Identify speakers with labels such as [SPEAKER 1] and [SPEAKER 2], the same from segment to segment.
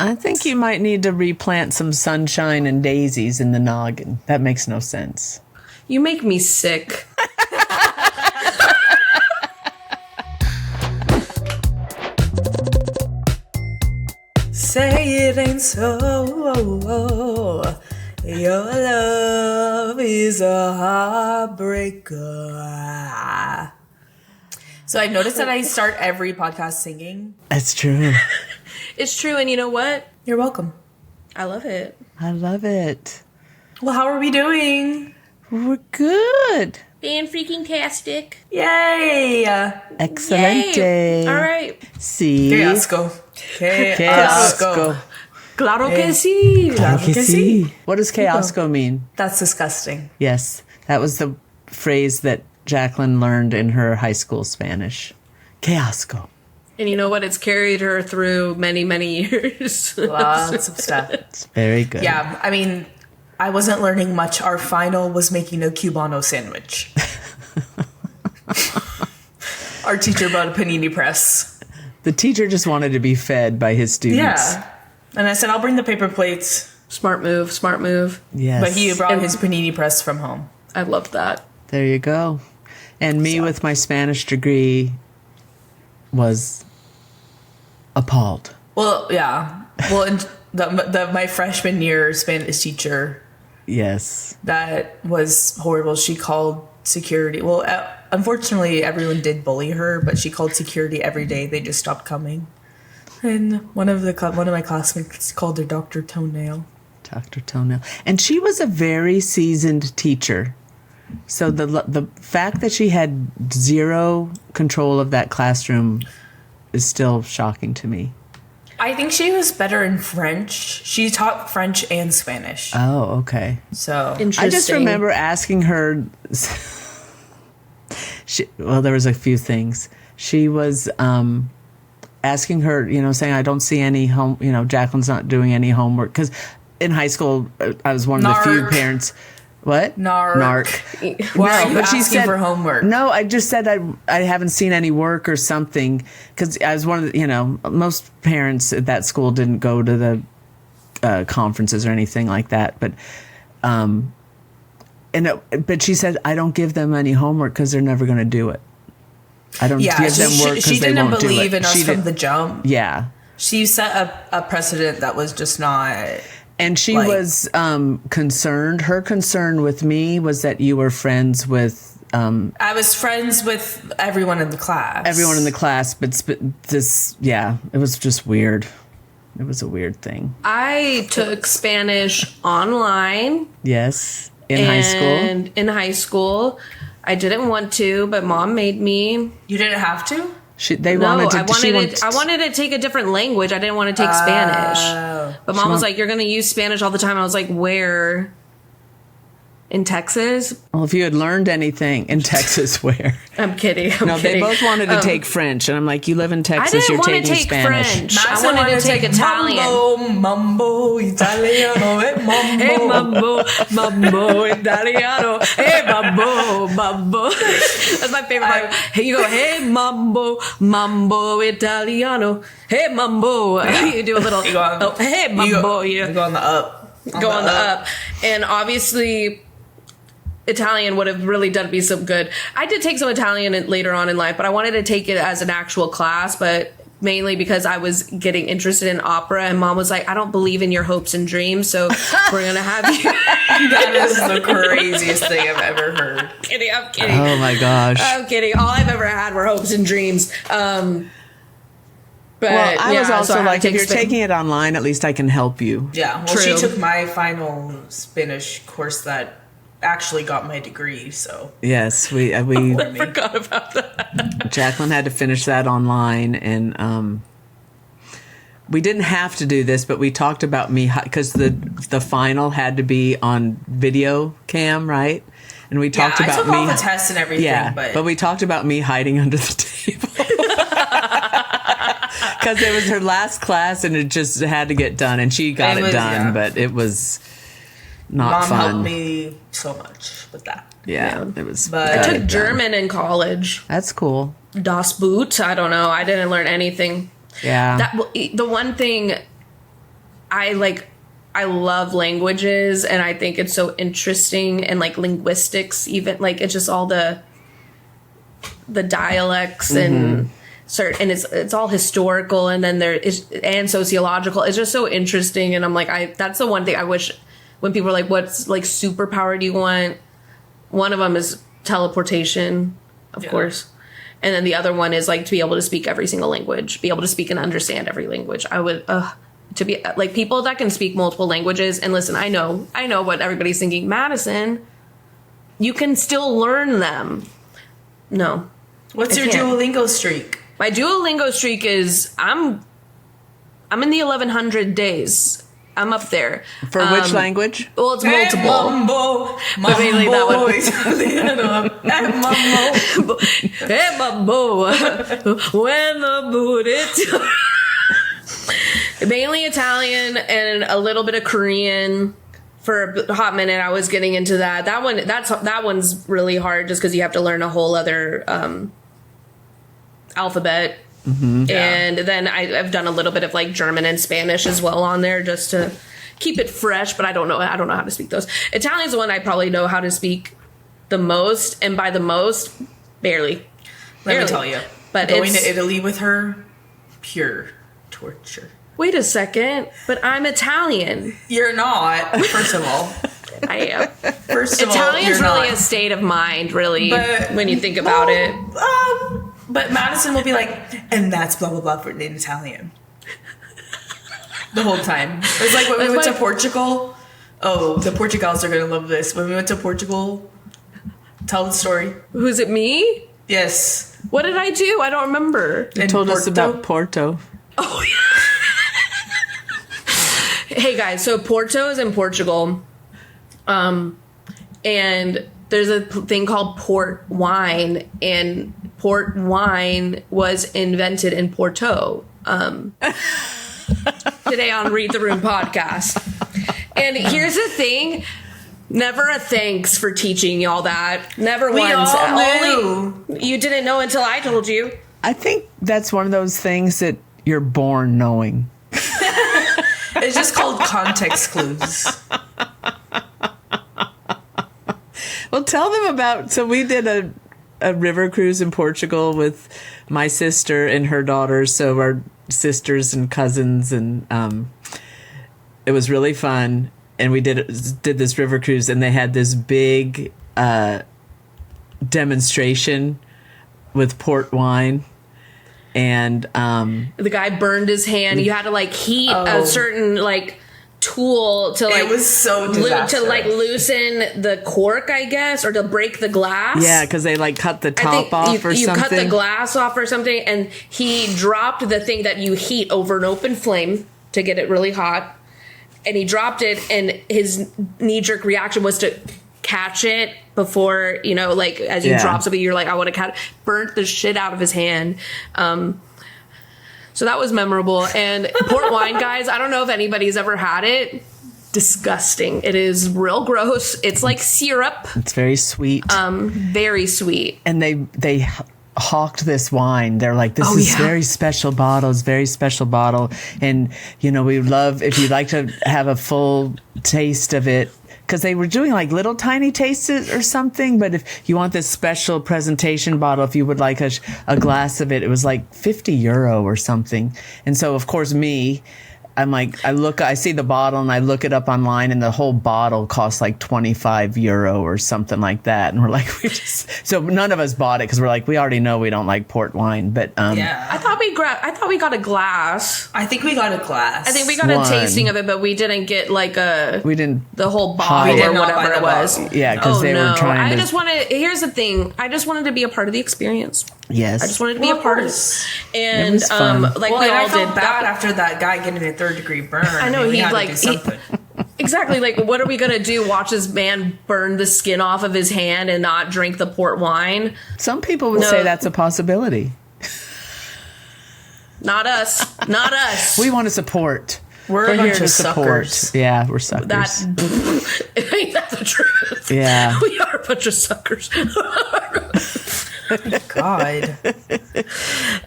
[SPEAKER 1] I think you might need to replant some sunshine and daisies in the noggin. That makes no sense.
[SPEAKER 2] You make me sick. Say it ain't so. Your love is a heartbreaker. So I noticed that I start every podcast singing.
[SPEAKER 1] That's true.
[SPEAKER 2] It's true, and you know what? You're welcome. I love it.
[SPEAKER 1] I love it.
[SPEAKER 2] Well, how are we doing?
[SPEAKER 1] We're good.
[SPEAKER 2] Fan-freaking-tastic.
[SPEAKER 1] Yay! Excelente.
[SPEAKER 2] Yay. All right.
[SPEAKER 1] Sí.
[SPEAKER 2] Que asco.
[SPEAKER 1] Que asco.
[SPEAKER 2] Claro que sí.
[SPEAKER 1] Claro que sí. What does que asco mean?
[SPEAKER 2] That's disgusting.
[SPEAKER 1] Yes. That was the phrase that Jacqueline learned in her high school Spanish. Que asco.
[SPEAKER 2] And you know what? It's carried her through many, many years.
[SPEAKER 3] Lots of stuff.
[SPEAKER 1] It's very good.
[SPEAKER 3] Yeah, I mean, I wasn't learning much. Our final was making a Cubano sandwich. Our teacher brought a panini press.
[SPEAKER 1] The teacher just wanted to be fed by his students.
[SPEAKER 3] Yeah. And I said, I'll bring the paper plates.
[SPEAKER 2] Smart move, smart move.
[SPEAKER 1] Yes.
[SPEAKER 3] But he brought his panini press from home.
[SPEAKER 2] I love that.
[SPEAKER 1] There you go. And me with my Spanish degree was appalled.
[SPEAKER 3] Well, yeah. Well, in my freshman year Spanish teacher,
[SPEAKER 1] yes,
[SPEAKER 3] that was horrible. She called security. Well, unfortunately, everyone did bully her, but she called security every day. They just stopped coming. And one of my classmates called her Dr. Toenail.
[SPEAKER 1] Dr. Toenail. And she was a very seasoned teacher. So the fact that she had zero control of that classroom is still shocking to me.
[SPEAKER 3] I think she was better in French. She taught French and Spanish.
[SPEAKER 1] Oh, okay.
[SPEAKER 3] So
[SPEAKER 2] interesting.
[SPEAKER 1] I just remember asking her. Well, there was a few things. She was asking her, saying, "I don't see any Jacqueline's not doing any homework," because in high school I was one of the few parents. What?
[SPEAKER 3] Narc. Why are you asking for homework?
[SPEAKER 1] No, I just said I haven't seen any work or something, because I was one of the, most parents at that school didn't go to the conferences or anything like that. But but she said, I don't give them any homework because they're never going to do it. I don't give them work because they won't do it.
[SPEAKER 3] She didn't believe in us from the jump.
[SPEAKER 1] Yeah.
[SPEAKER 3] She set a precedent that was just not...
[SPEAKER 1] And she was concerned. Her concern with me was that you were friends with...
[SPEAKER 3] I was friends with everyone in the class.
[SPEAKER 1] Everyone in the class, but this, it was just weird. It was a weird thing.
[SPEAKER 2] I took Spanish online.
[SPEAKER 1] Yes, in high school.
[SPEAKER 2] In high school. I didn't want to, but Mom made me.
[SPEAKER 3] You didn't have to?
[SPEAKER 1] I
[SPEAKER 2] wanted to take a different language. I didn't want to take Spanish. But Mom was like, you're going to use Spanish all the time. I was like, where? In Texas?
[SPEAKER 1] Well, if you had learned anything in Texas, where?
[SPEAKER 2] I'm kidding.
[SPEAKER 1] They both wanted to take French. And I'm like, you live in Texas, you're taking Spanish.
[SPEAKER 2] French. I wanted to take Italian.
[SPEAKER 3] Mambo, Italiano, mambo.
[SPEAKER 2] Hey, mambo, mambo, Italiano. Hey, mambo. That's my favorite part. Hey, you go, hey, mambo, Italiano. Hey, mambo.
[SPEAKER 3] Yeah.
[SPEAKER 2] You do a little, hey, mambo.
[SPEAKER 3] You go on the up.
[SPEAKER 2] Go on the up. And obviously... Italian would have really done me some good. I did take some Italian later on in life, but I wanted to take it as an actual class, but mainly because I was getting interested in opera, and Mom was like, I don't believe in your hopes and dreams, so we're going to have you.
[SPEAKER 3] That is the craziest thing I've ever heard.
[SPEAKER 2] I'm kidding.
[SPEAKER 1] Oh my gosh.
[SPEAKER 2] I'm kidding. All I've ever had were hopes and dreams. But
[SPEAKER 1] I was also like, if you're taking it online, at least I can help you.
[SPEAKER 3] Yeah. Well, she took my final Spanish course that actually got my degree, so
[SPEAKER 1] yes, we
[SPEAKER 2] I forgot about that.
[SPEAKER 1] Jacqueline had to finish that online, and we didn't have to do this, but we talked about me because the final had to be on video cam, right? And we talked about
[SPEAKER 3] I took all the tests and everything,
[SPEAKER 1] but we talked about me hiding under the table because it was her last class and it just had to get done, and she got it done, but it was not
[SPEAKER 3] Mom
[SPEAKER 1] fun.
[SPEAKER 3] helped me so much with that.
[SPEAKER 1] Yeah. It was.
[SPEAKER 3] But
[SPEAKER 2] I took German in college.
[SPEAKER 1] That's cool.
[SPEAKER 2] Das Boot. I don't know. I didn't learn anything.
[SPEAKER 1] Yeah.
[SPEAKER 2] The one thing I love languages, and I think it's so interesting, and like linguistics, even like it's just all the dialects and it's all historical, and then and sociological. It's just so interesting, and I'm like, that's the one thing I wish when people are like, "What's like superpower do you want?" One of them is teleportation, of course, and then the other one is like to be able to speak every single language, be able to speak and understand every language. I would. To be like people that can speak multiple languages. And listen, I know what everybody's thinking. Madison, you can still learn them. No.
[SPEAKER 3] What's your Duolingo streak?
[SPEAKER 2] My Duolingo streak is I'm in the 1100 days. I'm up there.
[SPEAKER 1] For which language?
[SPEAKER 2] Well, it's multiple.
[SPEAKER 3] Mambo.
[SPEAKER 2] But mainly that one.
[SPEAKER 3] Hey,
[SPEAKER 2] Mambo. When the boot mainly Italian and a little bit of Korean. For a hot minute, I was getting into that. That one's really hard just because you have to learn a whole other alphabet. Mm-hmm. And then I've done a little bit of like German and Spanish as well on there just to keep it fresh. But I don't know how to speak those. Italian's the one I probably know how to speak the most, and by the most, barely.
[SPEAKER 3] Let me tell you,
[SPEAKER 2] but
[SPEAKER 3] going to Italy with her, pure torture.
[SPEAKER 2] Wait a second, but I'm Italian.
[SPEAKER 3] You're not, first of all.
[SPEAKER 2] I am.
[SPEAKER 3] First of all,
[SPEAKER 2] Italian's
[SPEAKER 3] you're
[SPEAKER 2] really
[SPEAKER 3] not.
[SPEAKER 2] A state of mind, really, when you think about it.
[SPEAKER 3] But Madison will be like, and that's blah, blah, blah for in Italian. The whole time. It's like when we went to Portugal. Oh, the Portugals are going to love this. When we went to Portugal, tell the story.
[SPEAKER 2] Who's it, me?
[SPEAKER 3] Yes.
[SPEAKER 2] What did I do? I don't remember.
[SPEAKER 1] You told us about Porto.
[SPEAKER 2] Oh, yeah. Hey guys, so Porto is in Portugal, and there's a thing called port wine, and port wine was invented in Porto. Today on Read the Room podcast, and here's the thing: never a thanks for teaching y'all that. Never
[SPEAKER 3] we
[SPEAKER 2] once.
[SPEAKER 3] All knew.
[SPEAKER 2] Only you didn't know until I told you.
[SPEAKER 1] I think that's one of those things that you're born knowing.
[SPEAKER 3] It's just called context clues.
[SPEAKER 1] Well, tell them about. So we did a river cruise in Portugal with my sister and her daughters. So our sisters and cousins, and it was really fun. And we did this river cruise, and they had this big demonstration with port wine. And
[SPEAKER 2] the guy burned his hand. You had to like heat a certain like tool to like
[SPEAKER 3] it was so disastrous.
[SPEAKER 2] To like loosen the cork, I guess, or to break the glass.
[SPEAKER 1] Yeah, because they like cut the top off or something. You
[SPEAKER 2] cut the glass off or something, and he dropped the thing that you heat over an open flame to get it really hot. And he dropped it, and his knee-jerk reaction was to catch it before, like as you drop something, you're like, I want to catch. Burnt the shit out of his hand. So that was memorable. And port wine, guys, I don't know if anybody's ever had it. Disgusting. It is real gross. It's like syrup.
[SPEAKER 1] It's very sweet.
[SPEAKER 2] Very sweet.
[SPEAKER 1] And they hawked this wine. They're like, this is very special bottle. It's very special bottle. And, we love, if you'd like to have a full taste of it, because they were doing like little tiny tastes or something. But if you want this special presentation bottle, if you would like a glass of it, it was like €50 or something. And so, of course, I'm like, I see the bottle and I look it up online, and the whole bottle costs like €25 or something like that. And we're like, so none of us bought it because we're like, we already know we don't like port wine. But
[SPEAKER 2] I thought we got a glass.
[SPEAKER 3] I think we got a glass.
[SPEAKER 2] I think we got a tasting of it, but we didn't get like the whole bottle or whatever it was.
[SPEAKER 1] Yeah, because they were trying to.
[SPEAKER 2] Here's the thing. I just wanted to be a part of the experience.
[SPEAKER 1] Yes.
[SPEAKER 2] I just wanted to be a part of it. And
[SPEAKER 1] it was fun.
[SPEAKER 2] like
[SPEAKER 3] well,
[SPEAKER 2] we all
[SPEAKER 3] I felt
[SPEAKER 2] did
[SPEAKER 3] bad after that guy getting a third-degree burn.
[SPEAKER 2] I know,
[SPEAKER 3] he
[SPEAKER 2] he'd
[SPEAKER 3] had
[SPEAKER 2] like
[SPEAKER 3] to do something.
[SPEAKER 2] Exactly. Like, what are we going to do? Watch this man burn the skin off of his hand and not drink the port wine?
[SPEAKER 1] Some people would say that's a possibility.
[SPEAKER 2] Not us. Not us.
[SPEAKER 1] We want to support.
[SPEAKER 3] We're a bunch of suckers.
[SPEAKER 1] Yeah, we're suckers.
[SPEAKER 2] Ain't that the truth?
[SPEAKER 1] Yeah.
[SPEAKER 2] We are a bunch of suckers.
[SPEAKER 3] God.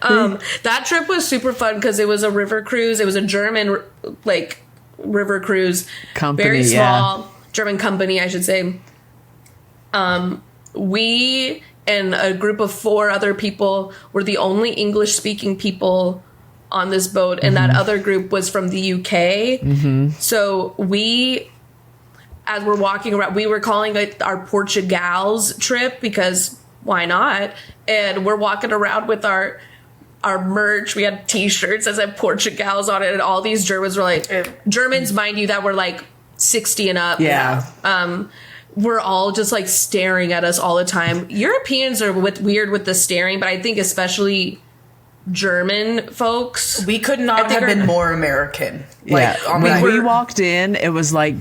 [SPEAKER 2] That trip was super fun because it was a river cruise. It was a German, like, river cruise
[SPEAKER 1] Company,
[SPEAKER 2] very small German company, I should say. We and a group of 4 other people were the only English speaking people on this boat, and that other group was from the UK. So we, as we're walking around, we were calling it our Portugals trip because why not? And we're walking around with our merch. We had T-shirts that said Portugals on it, and all these Germans were like, Germans, mind you, that were like 60 and up.
[SPEAKER 1] Yeah.
[SPEAKER 2] We're all just like staring at us all the time. Europeans are weird with the staring, but I think especially German folks.
[SPEAKER 3] We could not have been more American.
[SPEAKER 1] Like, when we walked in, it was like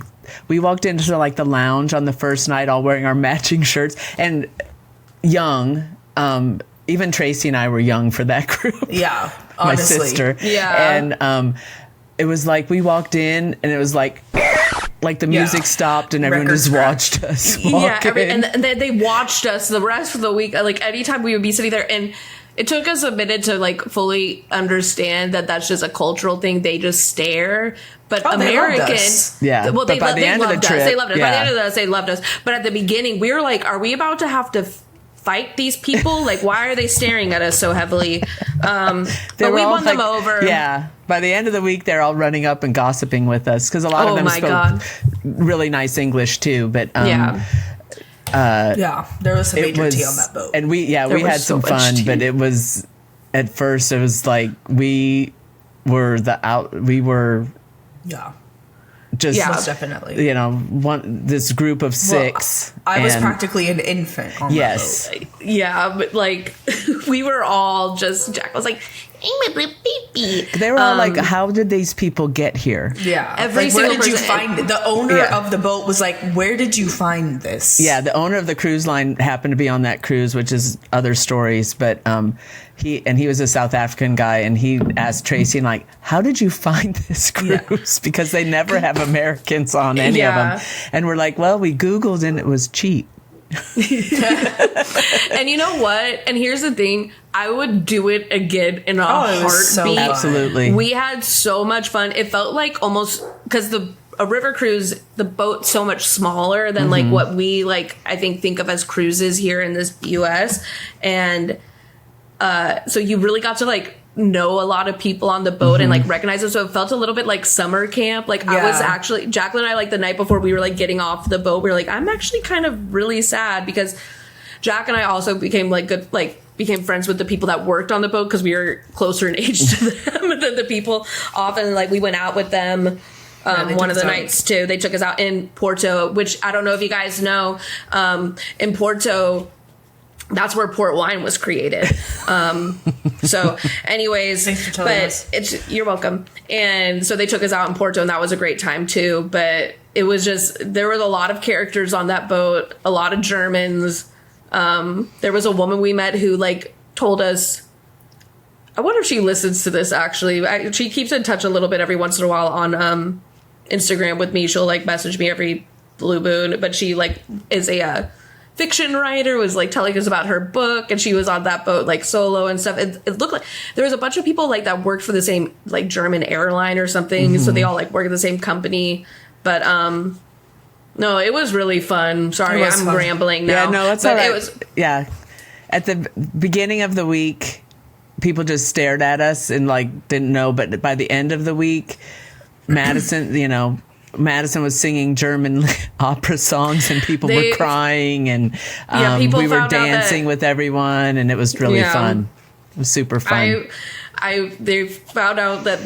[SPEAKER 1] we walked into like the lounge on the first night, all wearing our matching shirts and young. Even Tracy and I were young for that group.
[SPEAKER 3] Yeah,
[SPEAKER 1] my
[SPEAKER 3] honestly.
[SPEAKER 1] sister.
[SPEAKER 2] Yeah,
[SPEAKER 1] and it was like we walked in, and it was like the music stopped, and everyone just watched us.
[SPEAKER 2] And they watched us the rest of the week. Like anytime we would be sitting there, and it took us a minute to like fully understand that that's just a cultural thing. They just stare. But Americans,
[SPEAKER 1] well,
[SPEAKER 2] they loved us. They loved us.
[SPEAKER 1] Yeah.
[SPEAKER 2] By the end of this, they loved us. But at the beginning, we were like, "Are we about to have to fight these people? Like, why are they staring at us so heavily?" But we won them over.
[SPEAKER 1] Yeah. By the end of the week, they're all running up and gossiping with us because a lot of them spoke really nice English too. But
[SPEAKER 3] there was some major tea on that boat,
[SPEAKER 1] and we had some fun. But it was at first it was like we were just
[SPEAKER 3] most definitely,
[SPEAKER 1] this group of 6.
[SPEAKER 3] I was practically an infant on that boat.
[SPEAKER 2] Yeah, but like we were all just, Jack was like,
[SPEAKER 1] they were all like, how did these people get here?
[SPEAKER 3] Yeah,
[SPEAKER 2] every
[SPEAKER 3] like,
[SPEAKER 2] single
[SPEAKER 3] where did you
[SPEAKER 2] person.
[SPEAKER 3] find it? The owner of the boat was like, where did you find this?
[SPEAKER 1] Yeah, the owner of the cruise line happened to be on that cruise, which is other stories. But he was a South African guy, and he asked Tracy, like, how did you find this cruise? Because they never have Americans on any of them. And we're like, well, we Googled and it was cheap.
[SPEAKER 2] And you know what? And here's the thing. I would do it again in a heartbeat.
[SPEAKER 3] So
[SPEAKER 1] absolutely.
[SPEAKER 2] We had so much fun. It felt like almost, because a river cruise, the boat's so much smaller than like what we I think of as cruises here in this US. And so you really got to like know a lot of people on the boat and like recognize them. So it felt a little bit like summer camp. Like I was actually, Jacqueline and I, like the night before we were like getting off the boat, we were like, I'm actually kind of really sad because Jack and I also became became friends with the people that worked on the boat because we were closer in age to them than the people. Often like we went out with them one of the nights too. They took us out in Porto, which I don't know if you guys know, in Porto, that's where port wine was created. So anyways,
[SPEAKER 3] thanks for telling us.
[SPEAKER 2] You're welcome. And so they took us out in Porto, and that was a great time too. But it was just, there was a lot of characters on that boat, a lot of Germans. There was a woman we met who like told us, I wonder if she listens to this actually. She keeps in touch a little bit every once in a while on Instagram with me. She'll like message me every blue moon, but she like is a fiction writer, was like telling us about her book, and she was on that boat like solo and stuff. It looked like there was a bunch of people like that worked for the same like German airline or something, so they all like work at the same company. But no, it was really fun. Sorry, I'm rambling now.
[SPEAKER 1] Yeah, no, that's all right. It was at the beginning of the week, people just stared at us and like didn't know, but by the end of the week, Madison was singing German opera songs, and people were crying, and we were dancing with everyone, and it was really fun. It was super fun.
[SPEAKER 2] They found out that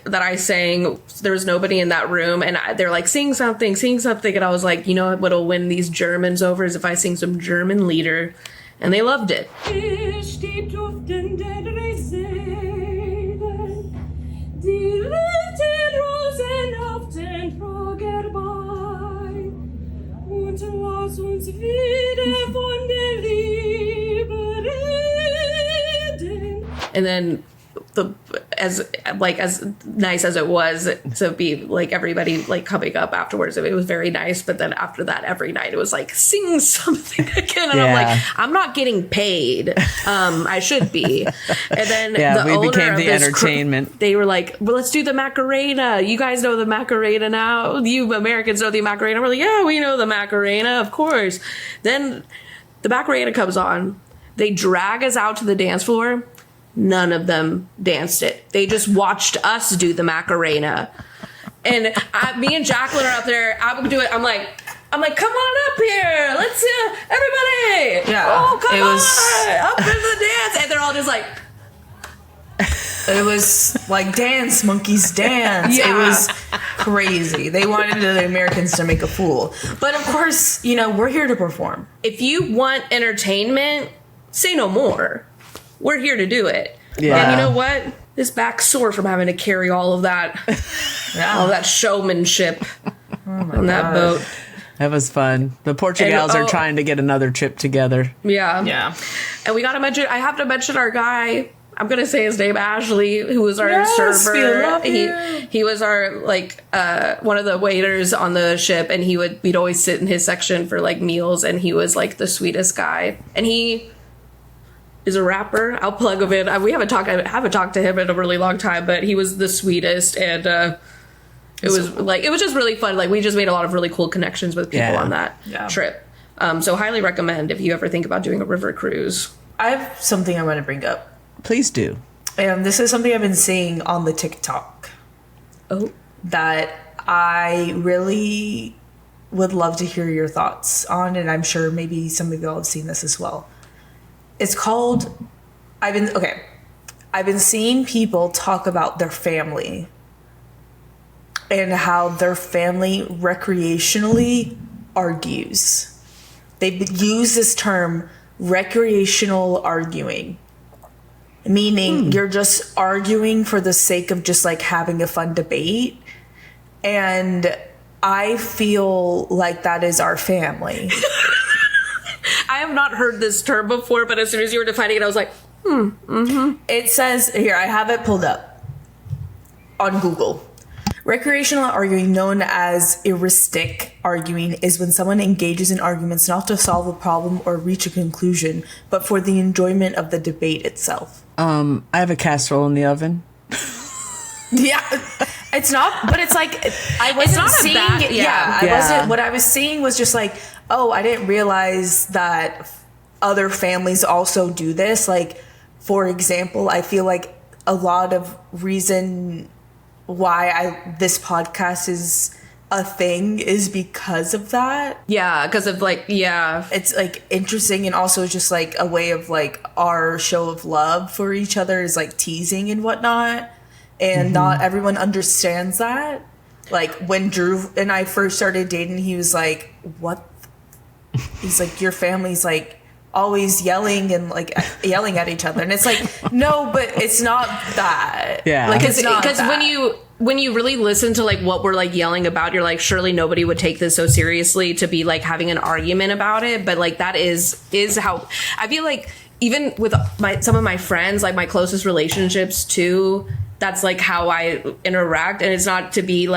[SPEAKER 2] that I sang. There was nobody in that room, and they're like, sing something, and I was like, you know what'll win these Germans over is if I sing some German lieder, and they loved it. And then as nice as it was to be like everybody like coming up afterwards. It was very nice. But then after that, every night it was like, sing something again. And I'm like, I'm not getting paid. I should be. And then
[SPEAKER 1] we became the entertainment.
[SPEAKER 2] They were like, well, let's do the Macarena. You guys know the Macarena now. You Americans know the Macarena. We're like, yeah, we know the Macarena, of course. Then the Macarena comes on. They drag us out to the dance floor. None of them danced it. They just watched us do the Macarena. And me and Jacqueline are out there. I would do it. I'm like, come on up here. Let's everybody.
[SPEAKER 3] Yeah.
[SPEAKER 2] Oh, come on up to the dance. And they're all just like.
[SPEAKER 3] It was like dance, monkeys dance. Yeah. It was crazy. They wanted the Americans to make a fool. But of course, we're here to perform.
[SPEAKER 2] If you want entertainment, say no more. We're here to do it. Yeah. And you know what? This back's sore from having to carry all of that, all that showmanship on that boat.
[SPEAKER 1] That was fun. The Portugals are trying to get another trip together.
[SPEAKER 2] Yeah.
[SPEAKER 3] Yeah.
[SPEAKER 2] And we got to mention, I have to mention our guy. I'm going to say his name, Ashley, who was our server.
[SPEAKER 3] We love you.
[SPEAKER 2] He was our, one of the waiters on the ship, and we'd always sit in his section for, meals, and he was, the sweetest guy. And he is a rapper. I'll plug him in. I haven't talked to him in a really long time, but he was the sweetest, and it was just really fun. We just made a lot of really cool connections with people on that trip. So highly recommend if you ever think about doing a river cruise.
[SPEAKER 3] I have something I want to bring up.
[SPEAKER 1] Please do.
[SPEAKER 3] And this is something I've been seeing on the TikTok.
[SPEAKER 2] Oh.
[SPEAKER 3] That I really would love to hear your thoughts on, and I'm sure maybe some of y'all have seen this as well. It's called, I've been seeing people talk about their family and how their family recreationally argues. They use this term, recreational arguing. Meaning you're just arguing for the sake of just having a fun debate. And I feel like that is our family.
[SPEAKER 2] I have not heard this term before, but as soon as you were defining it, I was like,
[SPEAKER 3] It says, here, I have it pulled up on Google. Recreational arguing, known as heuristic arguing, is when someone engages in arguments not to solve a problem or reach a conclusion, but for the enjoyment of the debate itself.
[SPEAKER 1] I have a casserole in the oven.
[SPEAKER 3] Yeah, it's not, but it's I wasn't seeing it. I wasn't. What I was seeing was just I didn't realize that other families also do this. For example, I feel like a lot of reason why this podcast is a thing is because of that.
[SPEAKER 2] Yeah, because of
[SPEAKER 3] it's interesting, and also just a way of our show of love for each other is teasing and whatnot, and not everyone understands that. When Drew and I first started dating, he was like, what? He's your family's always yelling and yelling at each other, and it's no, but it's not that.
[SPEAKER 1] Yeah,
[SPEAKER 2] because when you really listen to what we're yelling about, you're surely nobody would take this so seriously to be having an argument about it, but that is how I feel. Even with some of my friends, my closest relationships too, that's how I interact, and it's not to be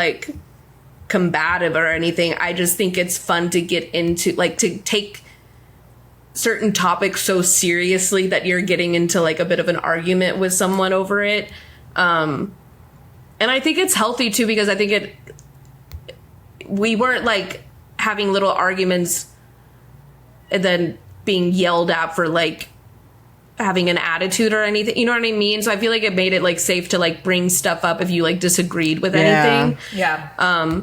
[SPEAKER 2] combative or anything. I just think it's fun to get into to take certain topics so seriously that you're getting into a bit of an argument with someone over it. And I think it's healthy too, because I think we weren't having little arguments and then being yelled at for having an attitude or anything, you know what I mean? So I feel it made it safe to bring stuff up if you disagreed with anything.
[SPEAKER 3] Yeah.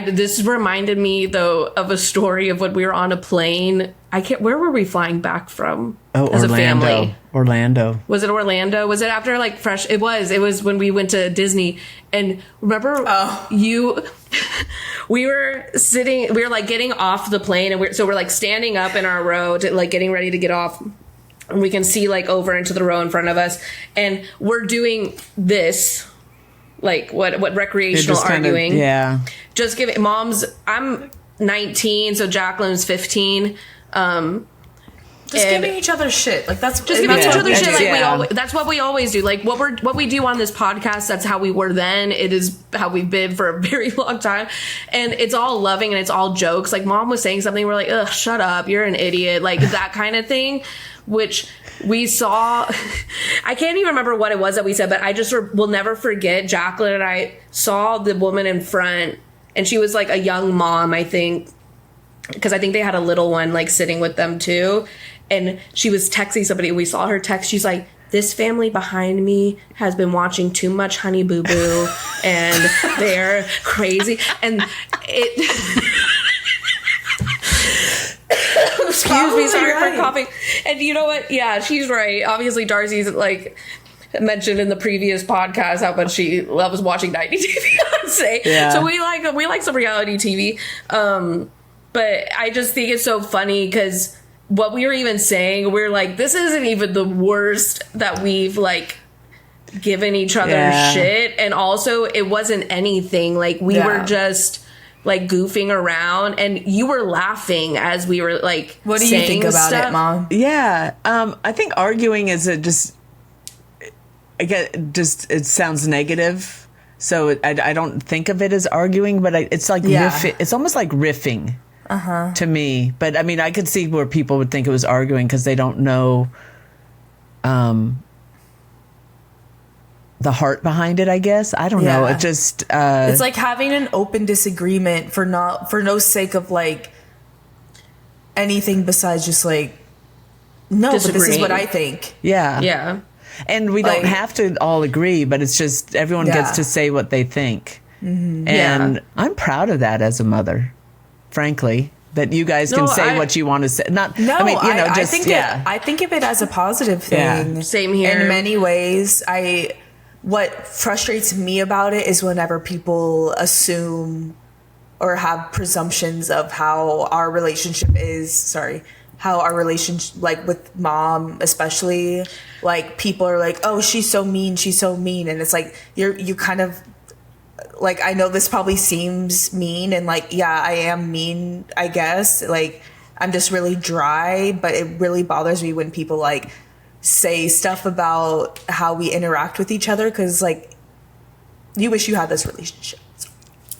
[SPEAKER 2] This reminded me though of a story of when we were on a plane. Where were we flying back from?
[SPEAKER 1] As Orlando. A family? Orlando.
[SPEAKER 2] Was it Orlando? Was it after fresh? It was when we went to Disney. And remember we were sitting, we were getting off the plane, and we're standing up in our row to getting ready to get off. And we can see over into the row in front of us, and we're doing this, what recreational arguing. Just giving moms. I'm 19, so Jacqueline's 15.
[SPEAKER 3] Just giving each other shit. Like that's
[SPEAKER 2] just giving each other shit. Like
[SPEAKER 1] yeah.
[SPEAKER 2] that's what we always do. Like what we do on this podcast. That's how we were then. It is how we've been for a very long time, and it's all loving and it's all jokes. Like Mom was saying something, we're like, ugh, shut up, you're an idiot, like that kind of thing. Which we saw. I can't even remember what it was that we said, but I just will never forget. Jacqueline and I saw the woman in front, and she was like a young mom, I think, because I think they had a little one like sitting with them too. And she was texting somebody. We saw her text. She's like, this family behind me has been watching too much Honey Boo Boo and they're crazy. And it... Excuse me, sorry for coughing. And you know what? Yeah, she's right. Obviously, Darcy's like mentioned in the previous podcast how much she loves watching 90 Day Fiancé. Yeah. So we like some reality TV. But I just think it's so funny because what we were even saying, we're like, this isn't even the worst that we've like given each other shit. And also it wasn't anything. Like we were just like goofing around and you were laughing as we were like,
[SPEAKER 3] what do you think about it, Mom?
[SPEAKER 1] Yeah. I think arguing is it sounds negative. So I don't think of it as arguing, but it's like it's almost like riffing. To me, but I mean, I could see where people would think it was arguing because they don't know the heart behind it. I guess I don't know. It just
[SPEAKER 3] it's like having an open disagreement for no sake of like anything besides just like no, but this is what I think.
[SPEAKER 1] Yeah. And we don't have to all agree, but it's just everyone gets to say what they think, and I'm proud of that as a mother. Frankly, that you guys can say what you want to say. I
[SPEAKER 3] think of it as a positive thing.
[SPEAKER 2] Yeah. Same here.
[SPEAKER 3] In many ways, what frustrates me about it is whenever people assume or have presumptions of how our relationship is. Like with Mom, especially, like people are like, "Oh, she's so mean," and it's like you kind of. Like, I know this probably seems mean and like, yeah, I am mean, I guess. Like, I'm just really dry, but it really bothers me when people like say stuff about how we interact with each other. Cause like, you wish you had this relationship.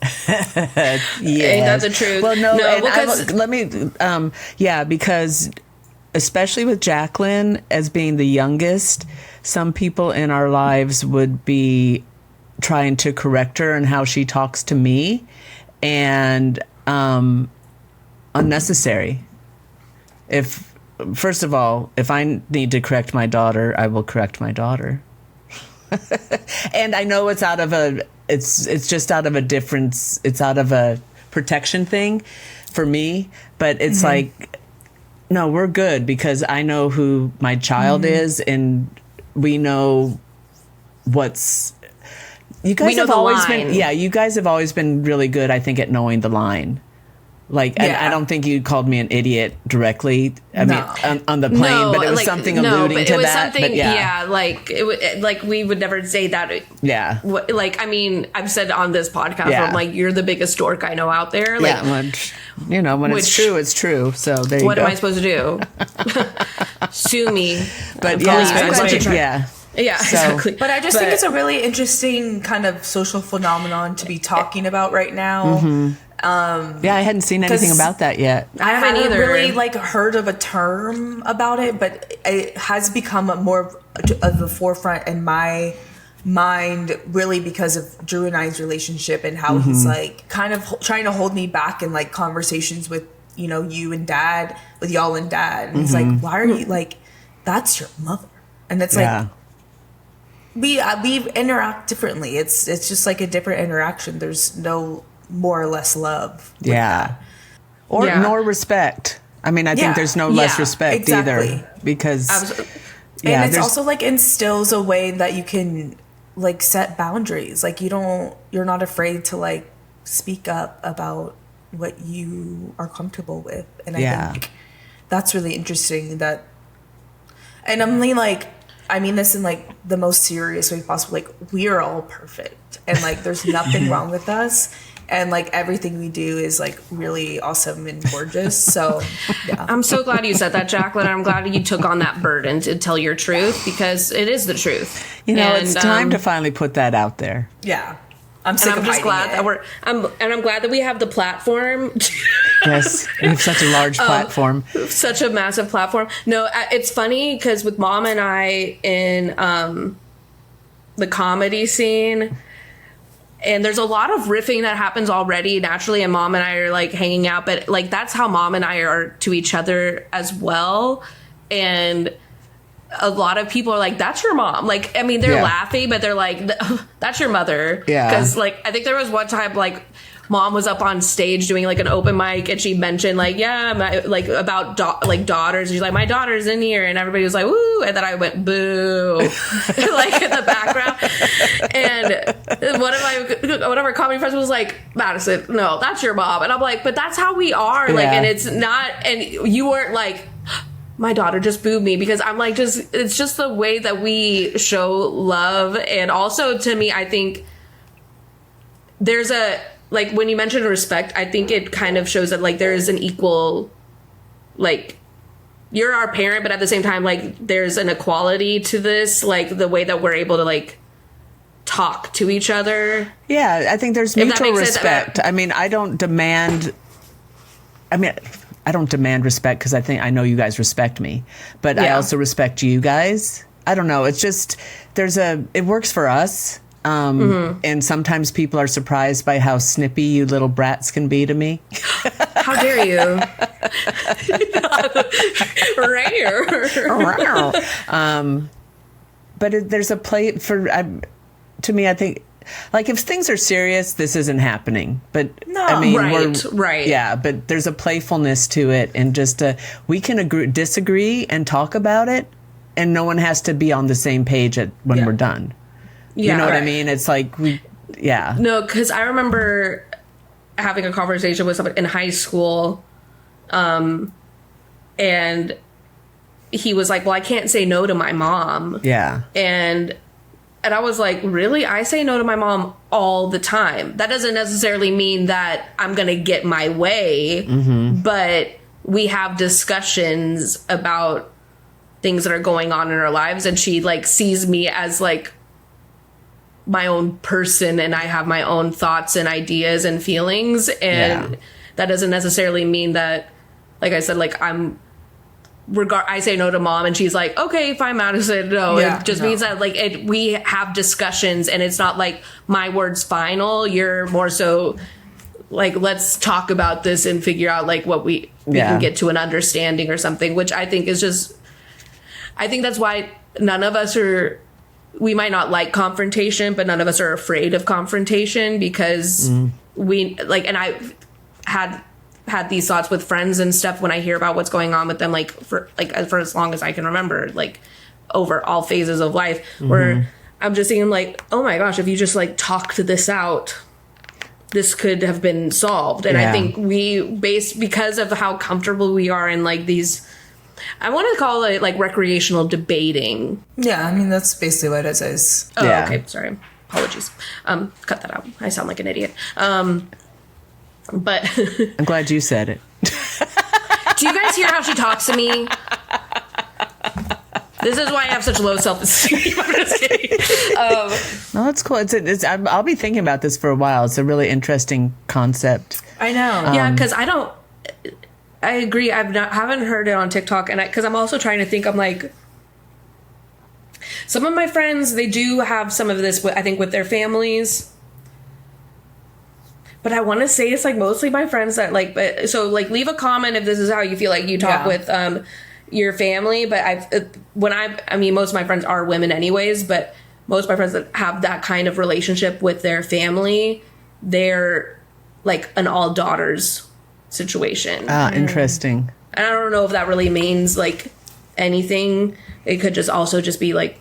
[SPEAKER 2] Ain't that the truth?
[SPEAKER 1] Well, no, because especially with Jacqueline as being the youngest, some people in our lives would be trying to correct her and how she talks to me, and unnecessary. First of all, if I need to correct my daughter, I will correct my daughter. And I know it's just out of a difference. It's out of a protection thing for me, but it's like, no, we're good because I know who my child is, and we know what's. You guys have always been, you guys have always been really good, I think, at knowing the line. Like, I don't think you called me an idiot directly. I mean, on the plane, but it was something alluding to that.
[SPEAKER 2] Something, like we would never say that.
[SPEAKER 1] Yeah.
[SPEAKER 2] Like, I mean, I've said on this podcast, where I'm like, you're the biggest dork I know out there. Like,
[SPEAKER 1] when it's true, it's true. So there you go.
[SPEAKER 2] What am I supposed to do? Sue me.
[SPEAKER 1] But
[SPEAKER 2] Yeah, exactly.
[SPEAKER 3] But I just think it's a really interesting kind of social phenomenon to be talking about right now.
[SPEAKER 1] I hadn't seen anything about that yet.
[SPEAKER 2] I haven't either.
[SPEAKER 3] Really like heard of a term about it, but it has become more of the forefront in my mind, really because of Drew and I's relationship and how he's like kind of trying to hold me back in like conversations with you and Dad, with y'all and Dad, and it's like, why are you like, that's your mother, and it's like. We interact differently. It's just like a different interaction. There's no more or less love.
[SPEAKER 1] Nor respect. I mean, I think there's no less respect either, because
[SPEAKER 3] and it's also like instills a way that you can like set boundaries. Like you're not afraid to like speak up about what you are comfortable with, and I think that's really interesting. And I'm like. I mean this in like the most serious way possible. Like, we are all perfect, and like there's nothing wrong with us, and like everything we do is like really awesome and gorgeous. So yeah,
[SPEAKER 2] I'm so glad you said that, Jacqueline. I'm glad you took on that burden to tell your truth, because it is the truth.
[SPEAKER 1] You know, it's time to finally put that out there.
[SPEAKER 3] Yeah. I'm sick of
[SPEAKER 2] just glad
[SPEAKER 3] hiding
[SPEAKER 2] that I'm glad that we have the platform.
[SPEAKER 1] Yes, we have such a large platform.
[SPEAKER 2] Such a massive platform. No, it's funny because with Mom and I in the comedy scene, and there's a lot of riffing that happens already naturally, and Mom and I are like hanging out, but like that's how Mom and I are to each other as well. And a lot of people are like, that's your mom. Like, I mean, they're laughing, but they're like, that's your mother.
[SPEAKER 1] Yeah.
[SPEAKER 2] Because, like, I think there was one time, like, Mom was up on stage doing, like, an open mic, and she mentioned, like, about, daughters. And she's like, my daughter's in here. And everybody was like, woo. And then I went, boo. Like, in the background. And one of our comedy friends was like, Madison, no, that's your mom. And I'm like, but that's how we are. Like, and it's not, and you weren't like, my daughter just booed me, because I'm like, it's just the way that we show love. And also, to me, I think there's like, when you mention respect, I think it kind of shows that, like, there is an equal, like, you're our parent, but at the same time, like, there's an equality to this, like, the way that we're able to, like, talk to each other.
[SPEAKER 1] Yeah, I think there's mutual respect. I mean, I don't demand respect, because I know you guys respect me, but I also respect you guys. I don't know. It's just, it works for us. And sometimes people are surprised by how snippy you little brats can be to me.
[SPEAKER 2] How dare you? Rare.
[SPEAKER 1] But there's a play to me, I think, like, if things are serious, this isn't happening. But
[SPEAKER 2] no,
[SPEAKER 1] I mean,
[SPEAKER 2] right.
[SPEAKER 1] Yeah, but there's a playfulness to it, and just we can disagree and talk about it, and no one has to be on the same page when we're done. You know what I mean? It's like No, because I remember having a conversation with someone in high school, and he was like, "Well, I can't say no to my mom." Yeah, And I was like, really? I say no to my mom all the time. That doesn't necessarily mean that I'm going to get my way, but we have discussions about things that are going on in our lives. And she, like, sees me as, like, my own person, and I have my own thoughts and ideas and feelings. And that doesn't necessarily mean that, like I said, like, I say no to Mom, and she's like, okay, fine, Madison. No, it just means that, like, we have discussions, and it's not like my word's final. You're more so like, let's talk about this and figure out, like, what we can get to an understanding or something, which I think is just, I think that's why none of us we might not like confrontation, but none of us are afraid of confrontation, because we, like, and I've had these thoughts with friends and stuff when I hear about what's going on with them, like, for as long as I can remember, like, over all phases of life, where I'm just thinking, like, oh my gosh, if you just, like, talked this out, this could have been solved. And I think because of how comfortable we are in, like, these, I want to call it, like, recreational debating.
[SPEAKER 3] Yeah, I mean, that's basically what it is.
[SPEAKER 2] Oh, okay, sorry. Apologies. Cut that out. I sound like an idiot. But
[SPEAKER 1] I'm glad you said it.
[SPEAKER 2] Do you guys hear how she talks to me? This is why I have such low self-esteem. I'm just kidding.
[SPEAKER 1] No, that's cool. I'll be thinking about this for a while. It's a really interesting concept.
[SPEAKER 3] I know.
[SPEAKER 2] Yeah, because I agree. I haven't heard it on TikTok, and because I'm also trying to think. I'm like, some of my friends, they do have some of this. I think with their families. But I want to say it's, like, mostly my friends that, like, so, like, leave a comment if this is how you feel like you talk with your family. But I mean, most of my friends are women anyways, but most of my friends that have that kind of relationship with their family, they're, like, an all daughters situation.
[SPEAKER 1] Interesting.
[SPEAKER 2] And I don't know if that really means, like, anything. It could just also just be, like,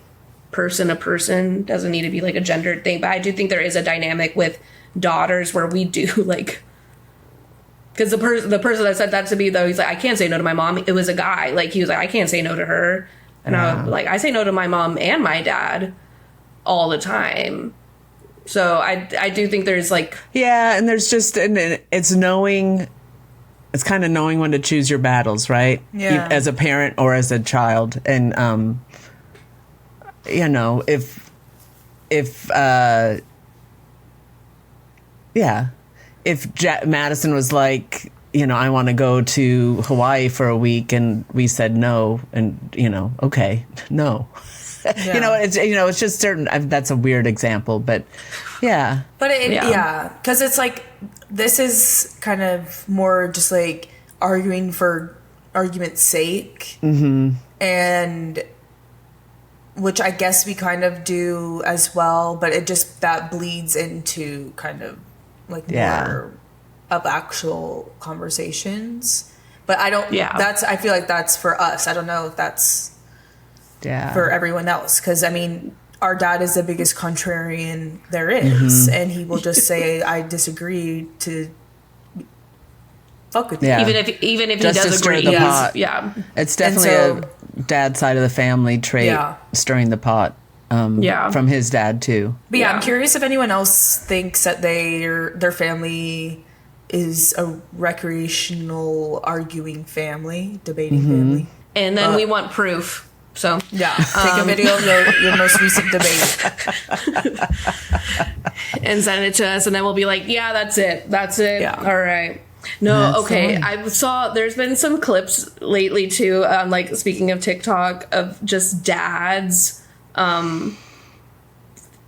[SPEAKER 2] person to person. Doesn't need to be, like, a gendered thing. But I do think there is a dynamic with daughters where we do, like, because the person that said that to me, though, he's like, I can't say no to my mom. It was a guy. Like, he was like, I can't say no to her. And I say no to my mom and my dad all the time. So I do think there's like...
[SPEAKER 1] Yeah, and there's just... And it's knowing... It's kind of knowing when to choose your battles, right?
[SPEAKER 3] Yeah.
[SPEAKER 1] As a parent or as a child. And, you know, if Madison was like, you know, I want to go to Hawaii for a week, and we said no, and, you know, okay, no.
[SPEAKER 3] Yeah.
[SPEAKER 1] It's just certain. That's a weird example, but yeah.
[SPEAKER 3] But because it's like, this is kind of more just like arguing for argument's sake, and which I guess we kind of do as well. But it just that bleeds into kind of like more of actual conversations. But I don't. Yeah. I feel like that's for us. I don't know if that's. Yeah. For everyone else, because I mean, our dad is the biggest contrarian there is, and he will just say, "I disagree," to fuck with you,
[SPEAKER 2] even if he does agree. Yeah,
[SPEAKER 1] it's definitely a dad side of the family trait, stirring the pot. From his dad too.
[SPEAKER 3] But I'm curious if anyone else thinks that their family is a recreational arguing family, debating family,
[SPEAKER 2] and then we want proof. So
[SPEAKER 3] take a video of your most recent debate
[SPEAKER 2] and send it to us, and then we'll be like, yeah, that's it. Yeah. All right. No, okay. I saw there's been some clips lately too. Like speaking of TikTok, of just dads, in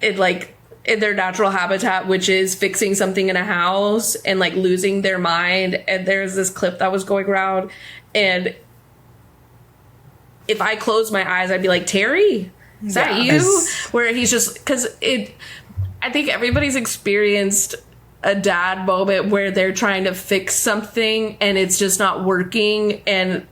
[SPEAKER 2] their natural habitat, which is fixing something in a house and like losing their mind. And there's this clip that was going around, and if I close my eyes, I'd be like, Terry, is that you? Where he's just, because I think everybody's experienced a dad moment where they're trying to fix something and it's just not working. And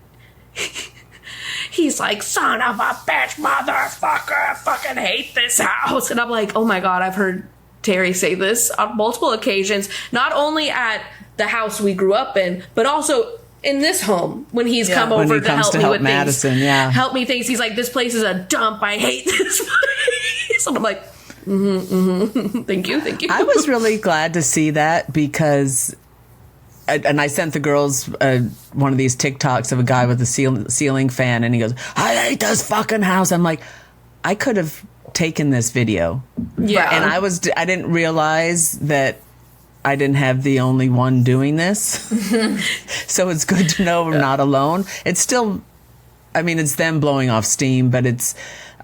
[SPEAKER 2] he's like, son of a bitch, motherfucker, I fucking hate this house. And I'm like, oh my God, I've heard Terry say this on multiple occasions, not only at the house we grew up in, but also in this home when he's come over to help me with
[SPEAKER 1] Madison,
[SPEAKER 2] things. Help me things. He's like, this place is a dump. I hate this place. And I'm like, Thank you.
[SPEAKER 1] I was really glad to see that because, and I sent the girls one of these TikToks of a guy with a ceiling fan, and he goes, I hate this fucking house. I'm like, I could have taken this video.
[SPEAKER 2] Yeah.
[SPEAKER 1] And I didn't realize that I didn't have the only one doing this. So it's good to know we're not alone. It's still, I mean, it's them blowing off steam, but it's,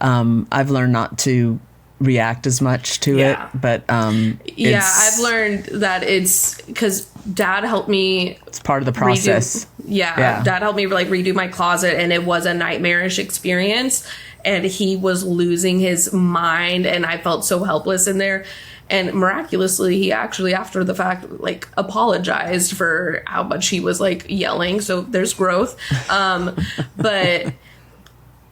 [SPEAKER 1] I've learned not to react as much to it. But
[SPEAKER 2] I've learned that it's because Dad helped me.
[SPEAKER 1] It's part of the process.
[SPEAKER 2] Dad helped me like redo my closet, and it was a nightmarish experience. And he was losing his mind, and I felt so helpless in there. And miraculously, he actually, after the fact, like apologized for how much he was like yelling. So there's growth. But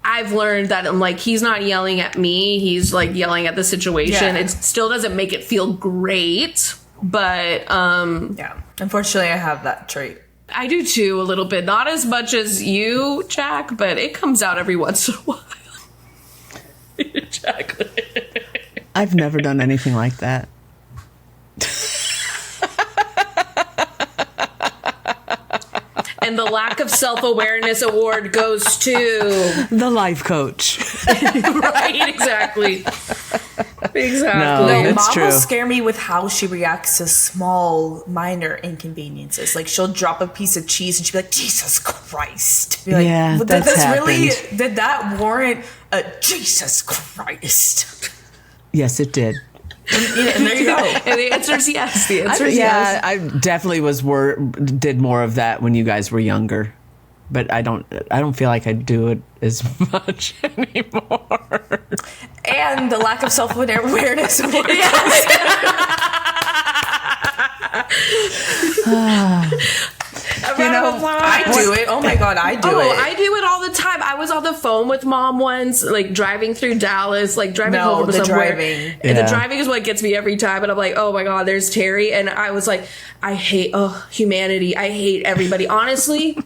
[SPEAKER 2] I've learned that I'm like, he's not yelling at me. He's like yelling at the situation. It still doesn't make it feel great. But
[SPEAKER 3] unfortunately, I have that trait.
[SPEAKER 2] I do too, a little bit. Not as much as you, Jack, but it comes out every once in a while. Jack.
[SPEAKER 1] I've never done anything like that.
[SPEAKER 2] And the lack of self-awareness award goes to
[SPEAKER 1] the life coach.
[SPEAKER 2] Right, exactly.
[SPEAKER 3] No,
[SPEAKER 1] Mom
[SPEAKER 3] will scare me with how she reacts to small, minor inconveniences. Like she'll drop a piece of cheese and she'll be like, "Jesus Christ!" Be like,
[SPEAKER 1] yeah, that's happened.
[SPEAKER 3] Did that warrant a Jesus Christ?
[SPEAKER 1] Yes, it did.
[SPEAKER 3] And there you go.
[SPEAKER 2] And the answer is yes. The answer is yes.
[SPEAKER 1] I definitely did more of that when you guys were younger, but I don't feel like I do it as much anymore.
[SPEAKER 3] And the lack of self-awareness. I do it. Oh my God, I do it.
[SPEAKER 2] I do it all the time. I was on the phone with Mom once, like driving through Dallas, like driving home from somewhere. And the driving is what gets me every time. And I'm like, oh my God, there's Terry. And I was like, I hate humanity. I hate everybody. Honestly,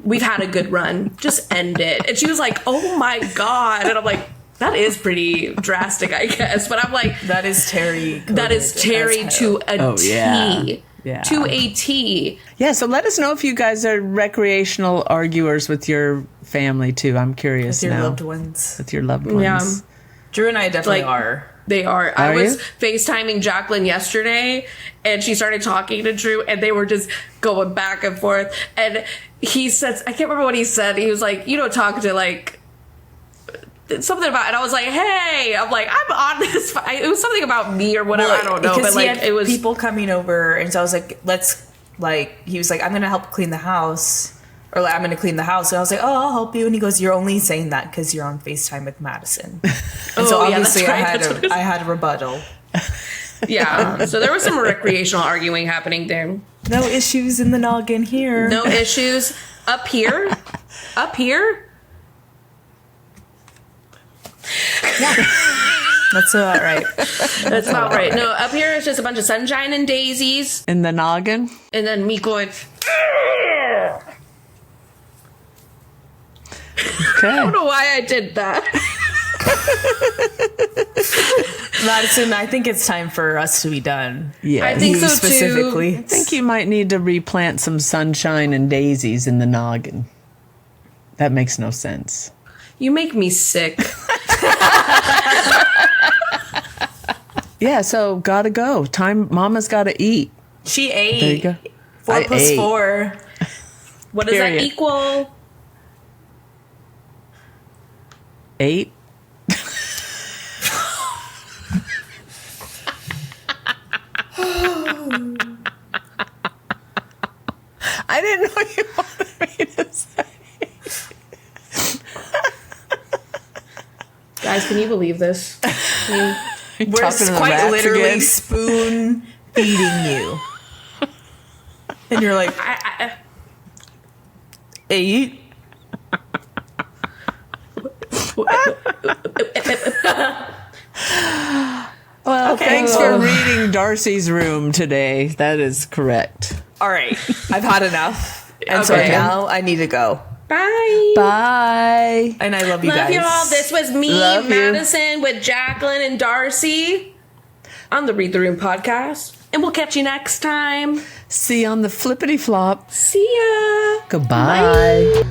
[SPEAKER 2] we've had a good run. Just end it. And she was like, oh my God. And I'm like, that is pretty drastic, I guess. But I'm like,
[SPEAKER 3] that is Terry.
[SPEAKER 2] That is Terry to a T.
[SPEAKER 1] Yeah.
[SPEAKER 2] To a T.
[SPEAKER 1] Yeah, so let us know if you guys are recreational arguers with your family too. I'm curious
[SPEAKER 3] with your
[SPEAKER 1] now.
[SPEAKER 3] loved ones.
[SPEAKER 1] With your loved ones.
[SPEAKER 2] Yeah.
[SPEAKER 3] Drew and I definitely are.
[SPEAKER 2] They are.
[SPEAKER 1] Are
[SPEAKER 2] I was
[SPEAKER 1] you?
[SPEAKER 2] FaceTiming Jacqueline yesterday, and she started talking to Drew, and they were just going back and forth. And he said, I can't remember what he said. He was like, you don't talk to like something about, and I was like, hey, I'm like, I'm on this. It was something about me or whatever.
[SPEAKER 3] Well,
[SPEAKER 2] I don't know,
[SPEAKER 3] because
[SPEAKER 2] but like
[SPEAKER 3] he had
[SPEAKER 2] it was
[SPEAKER 3] people coming over, and so I was like, he was like, I'm gonna help clean the house. Or like, I'm going to clean the house. And I was like, oh, I'll help you. And he goes, you're only saying that because you're on FaceTime with Madison. And so obviously
[SPEAKER 2] that's right.
[SPEAKER 3] I had a rebuttal.
[SPEAKER 2] Yeah. So there was some recreational arguing happening there.
[SPEAKER 3] No issues in the noggin here.
[SPEAKER 2] No issues up here. Up here.
[SPEAKER 3] Yeah. That's about right.
[SPEAKER 2] That's about right. No, up here it's just a bunch of sunshine and daisies.
[SPEAKER 1] In the noggin?
[SPEAKER 2] And then me going,
[SPEAKER 1] Okay.
[SPEAKER 2] I don't know why I did that.
[SPEAKER 3] Madison, I think it's time for us to be done.
[SPEAKER 1] Yeah.
[SPEAKER 2] I think
[SPEAKER 3] You
[SPEAKER 2] so
[SPEAKER 3] specifically.
[SPEAKER 1] I think you might need to replant some sunshine and daisies in the noggin. That makes no sense.
[SPEAKER 2] You make me sick.
[SPEAKER 1] Yeah, so gotta go. Time, Mama's gotta eat.
[SPEAKER 3] She ate.
[SPEAKER 1] There you go.
[SPEAKER 3] 4
[SPEAKER 1] I
[SPEAKER 3] plus
[SPEAKER 1] ate.
[SPEAKER 3] 4.
[SPEAKER 2] What does
[SPEAKER 1] Period.
[SPEAKER 2] that equal?
[SPEAKER 1] 8. I didn't know you wanted me to say.
[SPEAKER 2] Guys, can you believe this?
[SPEAKER 3] We're
[SPEAKER 1] talking to the
[SPEAKER 3] quite
[SPEAKER 1] rats
[SPEAKER 3] literally
[SPEAKER 1] again?
[SPEAKER 3] spoon feeding you. And you're like, 8?
[SPEAKER 1] Well,
[SPEAKER 3] Okay.
[SPEAKER 1] thanks for reading Darcy's room today. That is correct.
[SPEAKER 3] All right. I've had enough. And so
[SPEAKER 2] Okay.
[SPEAKER 3] now I need to go.
[SPEAKER 2] Bye.
[SPEAKER 1] Bye.
[SPEAKER 3] And I love you
[SPEAKER 2] Love
[SPEAKER 3] guys.
[SPEAKER 2] you all. This was me,
[SPEAKER 1] Love you.
[SPEAKER 2] Madison, with Jacqueline and Darcy on the Read the Room podcast. And we'll catch you next time.
[SPEAKER 1] See you on the flippity flop.
[SPEAKER 2] See ya.
[SPEAKER 1] Goodbye.
[SPEAKER 2] Bye.